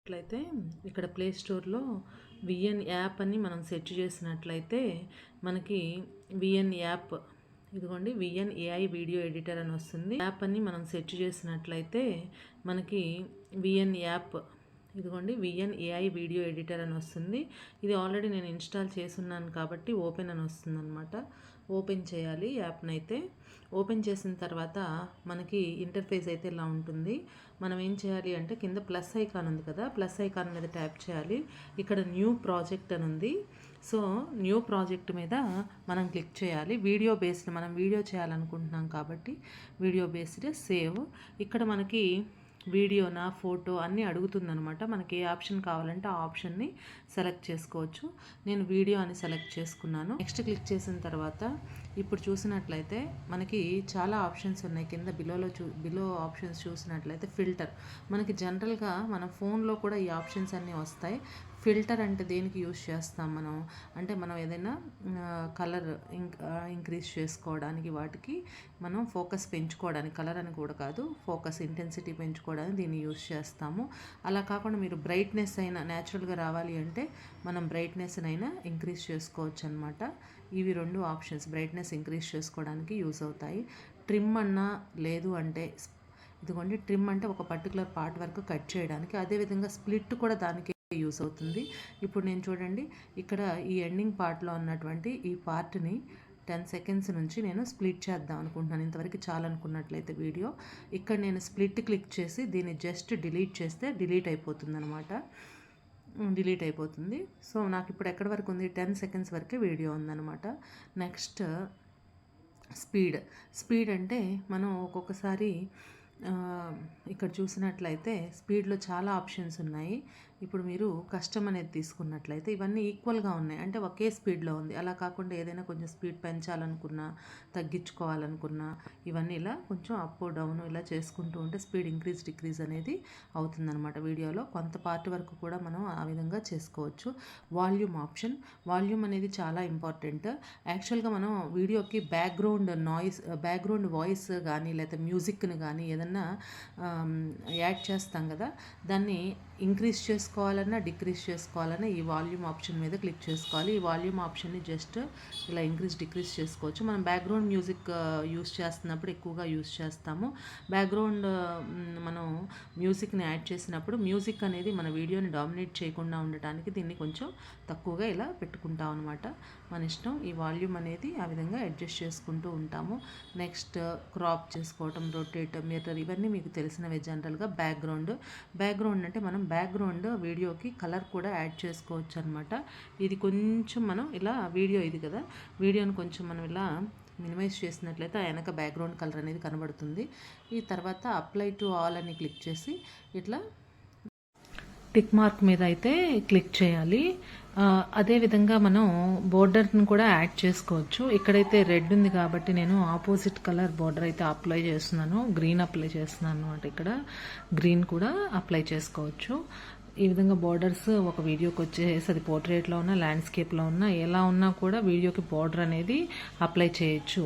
అట్లయితే ఇక్కడ ప్లే స్టోర్లో విఎన్ యాప్ అని మనం సెర్చ్ చేసినట్లయితే మనకి విఎన్ యాప్ ఇదిగోండి విఎన్ ఏఐ వీడియో ఎడిటర్ అని వస్తుంది. యాప్ అని మనం సెర్చ్ చేసినట్లయితే మనకి విఎన్ యాప్ ఇదిగోండి విఎన్ ఏఐ వీడియో ఎడిటర్ అని వస్తుంది. ఇది ఆల్రెడీ నేను ఇన్స్టాల్ చేసున్నాను కాబట్టి ఓపెన్ అని వస్తుంది అనమాట. ఓపెన్ చేయాలి యాప్ని. అయితే ఓపెన్ చేసిన తర్వాత మనకి ఇంటర్ఫేస్ అయితే ఇలా ఉంటుంది. మనం ఏం చేయాలి అంటే కింద ప్లస్ ఐకాన్ ఉంది కదా, ప్లస్ ఐకాన్ మీద ట్యాప్ చేయాలి. ఇక్కడ న్యూ ప్రాజెక్ట్ అని ఉంది. సో న్యూ ప్రాజెక్ట్ మీద మనం క్లిక్ చేయాలి. వీడియో బేస్డ్ మనం వీడియో చేయాలనుకుంటున్నాం కాబట్టి వీడియో బేస్డ్ సేవ్. ఇక్కడ మనకి వీడియోనా ఫోటో అన్నీ అడుగుతుందనమాట. మనకి ఏ ఆప్షన్ కావాలంటే ఆ ఆప్షన్ని సెలెక్ట్ చేసుకోవచ్చు. నేను వీడియో అని సెలెక్ట్ చేసుకున్నాను. నెక్స్ట్ క్లిక్ చేసిన తర్వాత ఇప్పుడు చూసినట్లయితే మనకి చాలా ఆప్షన్స్ ఉన్నాయి. కింద బిలో ఆప్షన్స్ చూసినట్లయితే ఫిల్టర్. మనకి జనరల్గా మన ఫోన్లో కూడా ఈ ఆప్షన్స్ అన్నీ వస్తాయి. ఫిల్టర్ అంటే దేనికి యూస్ చేస్తాం మనం అంటే మనం ఏదైనా కలర్ ఇంక్రీజ్ చేసుకోవడానికి వాటికి మనం ఫోకస్ పెంచుకోవడానికి, కలర్ అని కూడా కాదు, ఫోకస్ ఇంటెన్సిటీ పెంచుకోవడానికి దీన్ని యూస్ చేస్తాము. అలా కాకుండా మీరు బ్రైట్నెస్ అయినా న్యాచురల్గా రావాలి అంటే మనం బ్రైట్నెస్ని అయినా ఇంక్రీజ్ చేసుకోవచ్చు అనమాట. ఇవి రెండు ఆప్షన్స్ బ్రైట్నెస్ ఇంక్రీజ్ చేసుకోవడానికి యూస్ అవుతాయి. ట్రిమ్ అన్నా లేదు అంటే ఇదిగోండి ట్రిమ్ అంటే ఒక పర్టికులర్ పార్ట్ వరకు కట్ చేయడానికి, అదేవిధంగా స్ప్లిట్ కూడా దానికి యూస్ అవుతుంది. ఇప్పుడు నేను చూడండి ఇక్కడ ఈ ఎండింగ్ పార్ట్లో ఉన్నటువంటి ఈ పార్ట్ని 10 సెకండ్స్ నుంచి నేను స్ప్లిట్ చేద్దాం అనుకుంటున్నాను. ఇంతవరకు చాలనుకున్నట్లయితే వీడియో ఇక్కడ నేను స్ప్లిట్ క్లిక్ చేసి దీన్ని జస్ట్ డిలీట్ చేస్తే డిలీట్ అయిపోతుంది అనమాట. డిలీట్ అయిపోతుంది. సో నాకు ఇప్పుడు ఎక్కడి వరకు ఉంది, 10 సెకండ్స్ వరకే వీడియో ఉందన్నమాట. నెక్స్ట్ స్పీడ్ అంటే మనం ఒక్కొక్కసారి ఇక్కడ చూసినట్లయితే స్పీడ్లో చాలా ఆప్షన్స్ ఉన్నాయి. ఇప్పుడు మీరు కస్టమ్ అనేది తీసుకున్నట్లయితే ఇవన్నీ ఈక్వల్గా ఉన్నాయి, అంటే ఒకే స్పీడ్లో ఉంది. అలా కాకుండా ఏదైనా కొంచెం స్పీడ్ పెంచాలనుకున్నా తగ్గించుకోవాలనుకున్నా ఇవన్నీ ఇలా కొంచెం అప్ డౌన్ ఇలా చేసుకుంటూ ఉంటే స్పీడ్ ఇంక్రీజ్ డిక్రీజ్ అనేది అవుతుందన్నమాట. వీడియోలో కొంత పార్ట్ వరకు కూడా మనం ఆ విధంగా చేసుకోవచ్చు. వాల్యూమ్ ఆప్షన్, వాల్యూమ్ అనేది చాలా ఇంపార్టెంట్. యాక్చువల్గా మనం వీడియోకి బ్యాక్గ్రౌండ్ వాయిస్ కానీ లేకపోతే మ్యూజిక్ని కానీ ఏదన్నా యాడ్ చేస్తాం కదా, దాన్ని ఇంక్రీజ్ చేసుకోవాలన్నా డిక్రీజ్ చేసుకోవాలన్నా ఈ వాల్యూమ్ ఆప్షన్ మీద క్లిక్ చేసుకోవాలి. ఈ వాల్యూమ్ ఆప్షన్ని జస్ట్ ఇలా ఇంక్రీజ్ డిక్రీజ్ చేసుకోవచ్చు. మనం బ్యాక్గ్రౌండ్ మ్యూజిక్ యూస్ చేస్తున్నప్పుడు ఎక్కువగా యూస్ చేస్తాము. బ్యాక్గ్రౌండ్ మనం మ్యూజిక్ని యాడ్ చేసినప్పుడు మ్యూజిక్ అనేది మన వీడియోని డామినేట్ చేయకుండా ఉండటానికి దీన్ని కొంచెం తక్కువగా ఇలా పెట్టుకుంటాం అనమాట. మన ఇష్టం. ఈ వాల్యూమ్ అనేది ఆ విధంగా అడ్జస్ట్ చేసుకుంటూ ఉంటాము. నెక్స్ట్ క్రాప్ చేసుకోవటం, రొటేట్, మిర్రర్ ఇవన్నీ మీకు తెలిసినవే. జనరల్గా బ్యాక్గ్రౌండ్ అంటే మనం బ్యాక్గ్రౌండ్ వీడియోకి కలర్ కూడా యాడ్ చేసుకోవచ్చు అనమాట. ఇది కొంచెం మనం ఇలా ఇది కదా, వీడియోని కొంచెం మనం ఇలా మినిమైజ్ చేసినట్లయితే ఆ వెనక బ్యాక్గ్రౌండ్ కలర్ అనేది కనబడుతుంది. ఈ తర్వాత అప్లై టు ఆల్ అని క్లిక్ చేసి ఇట్లా టిక్ మార్క్ మీద అయితే క్లిక్ చేయాలి. అదేవిధంగా మనం బోర్డర్ని కూడా యాడ్ చేసుకోవచ్చు. ఇక్కడైతే రెడ్ ఉంది కాబట్టి నేను ఆపోజిట్ కలర్ బోర్డర్ అయితే అప్లై చేస్తున్నాను, గ్రీన్ అప్లై చేస్తున్నాను అనమాట. ఇక్కడ గ్రీన్ కూడా అప్లై చేసుకోవచ్చు. ఈ విధంగా బోర్డర్స్ ఒక వీడియోకి వచ్చేసి అది పోర్ట్రేట్లో ఉన్నా ల్యాండ్స్కేప్లో ఉన్నా ఎలా ఉన్నా కూడా వీడియోకి బోర్డర్ అనేది అప్లై చేయొచ్చు.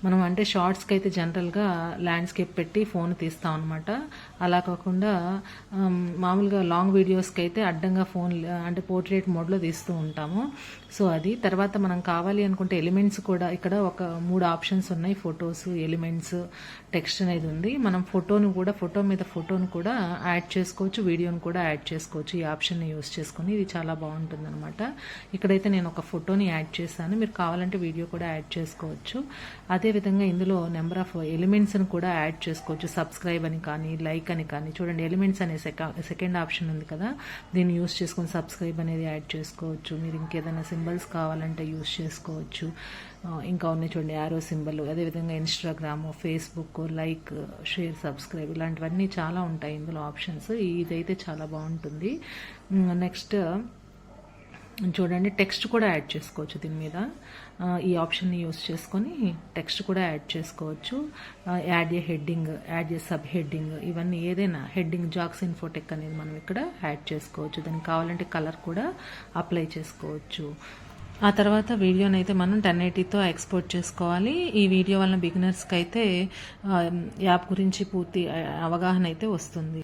మనం అంటే షార్ట్స్కి అయితే జనరల్గా ల్యాండ్స్కేప్ పెట్టి ఫోన్ తీస్తాం అనమాట. అలా కాకుండా మామూలుగా లాంగ్ వీడియోస్కి అయితే అడ్డంగా ఫోన్ అంటే పోర్ట్రేట్ మోడ్లో తీస్తూ ఉంటాము. సో అది తర్వాత మనం కావాలి అనుకుంటే ఎలిమెంట్స్ కూడా ఇక్కడ ఒక 3 ఆప్షన్స్ ఉన్నాయి. ఫొటోస్, ఎలిమెంట్స్, టెక్స్ట్ అనేది ఉంది. మనం ఫోటో మీద ఫోటోను కూడా యాడ్ చేసుకోవచ్చు, వీడియోని కూడా యాడ్ చేసుకోవచ్చు ఈ ఆప్షన్ని యూస్ చేసుకొని. ఇది చాలా బాగుంటుంది అనమాట. ఇక్కడైతే నేను ఒక ఫోటోని యాడ్ చేశాను, మీరు కావాలంటే వీడియో కూడా యాడ్ చేసుకోవచ్చు. అదేవిధంగా ఇందులో నెంబర్ ఆఫ్ ఎలిమెంట్స్ని కూడా యాడ్ చేసుకోవచ్చు. సబ్స్క్రైబ్ అని కానీ లైక్ అని కానీ. చూడండి ఎలిమెంట్స్ అనే సెకండ్ ఆప్షన్ ఉంది కదా, దీన్ని యూస్ చేసుకొని సబ్స్క్రైబ్ అనేది యాడ్ చేసుకోవచ్చు. మీరు ఇంకేదైనా సింబల్స్ కావాలంటే యూస్ చేసుకోవచ్చు. ఇంకా ఉన్నాయి చూడండి యారో సింబల్. అదేవిధంగా Instagram, Facebook, like, share, subscribe ఇలాంటివన్నీ చాలా ఉంటాయి ఇందులో ఆప్షన్స్. ఇదైతే చాలా బాగుంటుంది. నెక్స్ట్ చూడండి టెక్స్ట్ కూడా యాడ్ చేసుకోవచ్చు దీని మీద. ఈ ఆప్షన్ని యూస్ చేసుకొని టెక్స్ట్ కూడా యాడ్ చేసుకోవచ్చు. యాడ్ ఏ హెడ్డింగ్, యాడ్ ఏ సబ్ హెడ్డింగ్, ఇవన్నీ ఏదైనా హెడ్డింగ్, జాక్స్ ఇన్ఫోటెక్ అనేది మనం ఇక్కడ యాడ్ చేసుకోవచ్చు. దానికి కావాలంటే కలర్ కూడా అప్లై చేసుకోవచ్చు. ఆ తర్వాత వీడియోని అయితే మనం 1080తో ఎక్స్పోర్ట్ చేసుకోవాలి. ఈ వీడియో వలన బిగినర్స్కి అయితే యాప్ గురించి పూర్తి అవగాహన అయితే వస్తుంది.